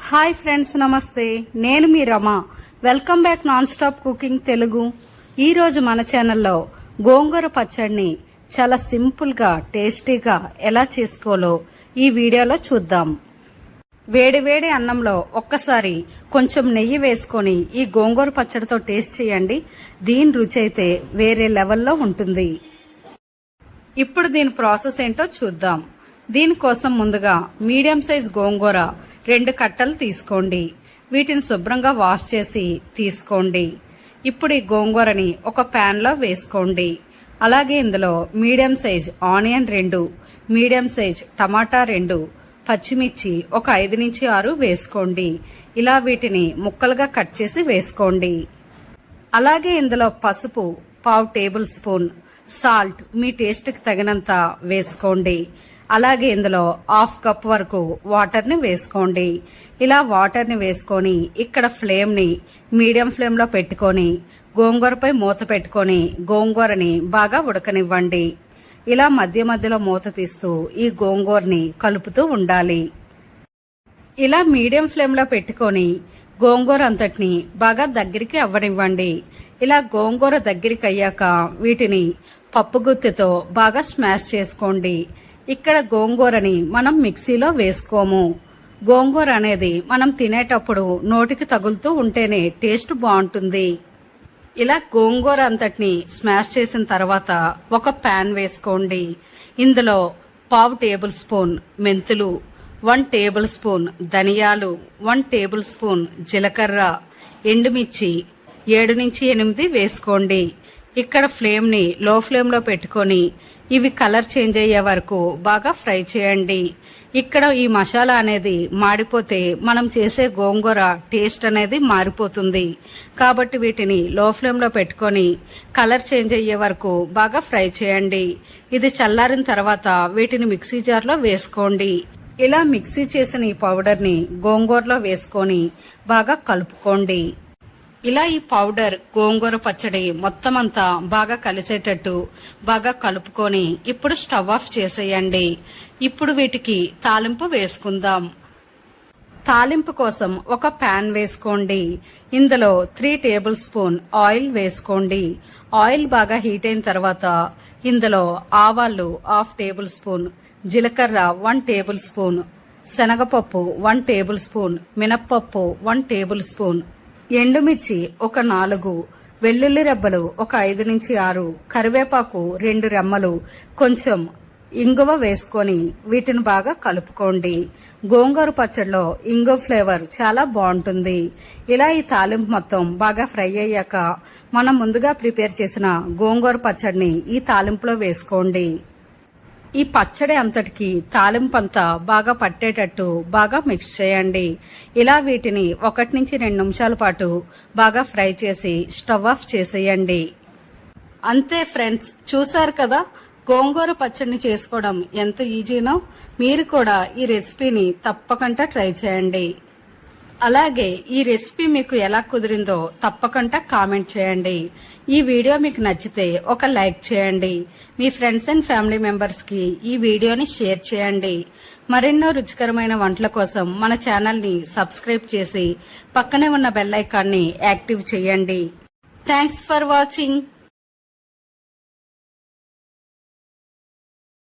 Hi friends, నమస్తే. నేను మీ Rama. Welcome back non stop cooking Telugu. ఈరోజు మన ఛానల్లో గోంగూర పచ్చడిని చాలా సింపుల్గా టేస్టీగా ఎలా చేసుకోవాలో ఈ వీడియోలో చూద్దాం. వేడి వేడి అన్నంలో ఒక్కసారి కొంచెం నెయ్యి వేసుకొని ఈ గోంగూర పచ్చడితో టేస్ట్ చేయండి. దీని రుచి అయితే వేరే లెవెల్లో ఉంటుంది. ఇప్పుడు దీని ప్రాసెస్ ఏంటో చూద్దాం. దీనికోసం ముందుగా మీడియం సైజ్ గోంగూర 2 కట్టలు తీసుకోండి. వీటిని శుభ్రంగా వాష్ చేసి తీసుకోండి. ఇప్పుడు ఈ గోంగూరని ఒక ప్యాన్ లో వేసుకోండి. అలాగే ఇందులో medium size onion 2, medium size టమాటా 2, పచ్చిమిర్చి ఒక 5 నుంచి 6 వేసుకోండి. ఇలా వీటిని ముక్కలుగా కట్ చేసి వేసుకోండి. అలాగే ఇందులో పసుపు 1/2 టేబుల్ స్పూన్, సాల్ట్ మీ టేస్ట్ కి తగినంత వేసుకోండి. అలాగే ఇందులో 1/2 కప్ వరకు వాటర్ ని వేసుకోండి. ఇలా వాటర్ ని వేసుకొని ఇక్కడ ఫ్లేమ్ ని మీడియం ఫ్లేమ్ లో పెట్టుకొని గోంగూరపై మూత పెట్టుకొని గోంగూరని బాగా ఉడకనివ్వండి. ఇలా మధ్య మధ్యలో మూత తీస్తూ ఈ గోంగూరని కలుపుతూ ఉండాలి. ఇలా మీడియం ఫ్లేమ్ లో పెట్టుకొని గోంగూర అంతటిని బాగా దగ్గరికి అవ్వనివ్వండి. ఇలా గోంగూర దగ్గరికి అయ్యాక వీటిని పప్పు గుత్తితో బాగా స్మాష్ చేసుకోండి. ఇక్కడ గోంగూరని మనం మిక్సీలో వేసుకోము. గోంగూర అనేది మనం తినేటప్పుడు నోటికి తగులుతూ ఉంటేనే టేస్ట్ బాగుంటుంది. ఇలా గోంగూర అంతటిని స్మాష్ చేసిన తర్వాత ఒక ప్యాన్ వేసుకోండి. ఇందులో 1/2 టేబుల్ స్పూన్ మెంతులు, 1 టేబుల్ స్పూన్ ధనియాలు, 1 టేబుల్ స్పూన్ జీలకర్ర, ఎండుమిర్చి 7 నుంచి 8 వేసుకోండి. ఇక్కడ ఫ్లేమ్ ని లో ఫ్లేమ్ లో పెట్టుకొని ఇవి కలర్ చేంజ్ అయ్యే వరకు బాగా ఫ్రై చేయండి. ఇక్కడ ఈ మసాలా అనేది మాడిపోతే మనం చేసే గోంగూర టేస్ట్ అనేది మారిపోతుంది. కాబట్టి వీటిని లో ఫ్లేమ్ లో పెట్టుకొని కలర్ చేంజ్ అయ్యే వరకు బాగా ఫ్రై చేయండి. ఇది చల్లారిన తర్వాత వీటిని మిక్సీ జార్ లో వేసుకోండి. ఇలా మిక్సీ చేసిన ఈ పౌడర్ ని గోంగూరలో వేసుకొని బాగా కలుపుకోండి. ఇలా ఈ పౌడర్ గోంగూర పచ్చడి మొత్తం అంతా బాగా కలిసేటట్టు బాగా కలుపుకొని ఇప్పుడు స్టవ్ ఆఫ్ చేసేయండి. ఇప్పుడు వీటికి తాలింపు వేసుకుందాం. తాలింపు కోసం ఒక ప్యాన్ వేసుకోండి. ఇందులో 3 టేబుల్ స్పూన్ ఆయిల్ వేసుకోండి. ఆయిల్ బాగా హీట్ అయిన తర్వాత ఇందులో ఆవాలు 1/2 టేబుల్ స్పూన్, జీలకర్ర 1 టేబుల్ స్పూన్, శనగపప్పు 1 టేబుల్ స్పూన్, మినప్పప్పు 1 టేబుల్ స్పూన్, ఎండుమిర్చి ఒక 4, వెల్లుల్లి రెబ్బలు ఒక 5 నుంచి 6, కరివేపాకు 2 రెమ్మలు, కొంచెం ఇంగువ వేసుకొని వీటిని బాగా కలుపుకోండి. గోంగూర పచ్చడిలో ఇంగువ ఫ్లేవర్ చాలా బాగుంటుంది. ఇలా ఈ తాలింపు మొత్తం బాగా ఫ్రై అయ్యాక మనం ముందుగా ప్రిపేర్ చేసిన గోంగూర పచ్చడిని ఈ తాలింపులో వేసుకోండి. ఈ పచ్చడి అంతటికి తాలింపు అంతా బాగా పట్టేటట్టు బాగా మిక్స్ చేయండి. ఇలా వీటిని 1 నుంచి 2 నిమిషాల పాటు బాగా ఫ్రై చేసి స్టవ్ ఆఫ్ చేసేయండి. అంతే ఫ్రెండ్స్, చూసారు కదా గోంగూర పచ్చడిని చేసుకోవడం ఎంత ఈజీనో. మీరు కూడా ఈ రెసిపీని తప్పకుండా ట్రై చేయండి. అలాగే ఈ రెసిపీ మీకు ఎలా కుదిరిందో తప్పకుండా కామెంట్ చేయండి. ఈ వీడియో మీకు నచ్చితే ఒక లైక్ చేయండి. మీ ఫ్రెండ్స్ అండ్ ఫ్యామిలీ మెంబర్స్ కి ఈ వీడియోని షేర్ చేయండి. మరెన్నో రుచికరమైన వంటల కోసం మన ఛానల్ ని సబ్స్క్రైబ్ చేసి పక్కనే ఉన్న బెల్ ఐకాన్ ని యాక్టివ్ చేయండి. Thanks for watching.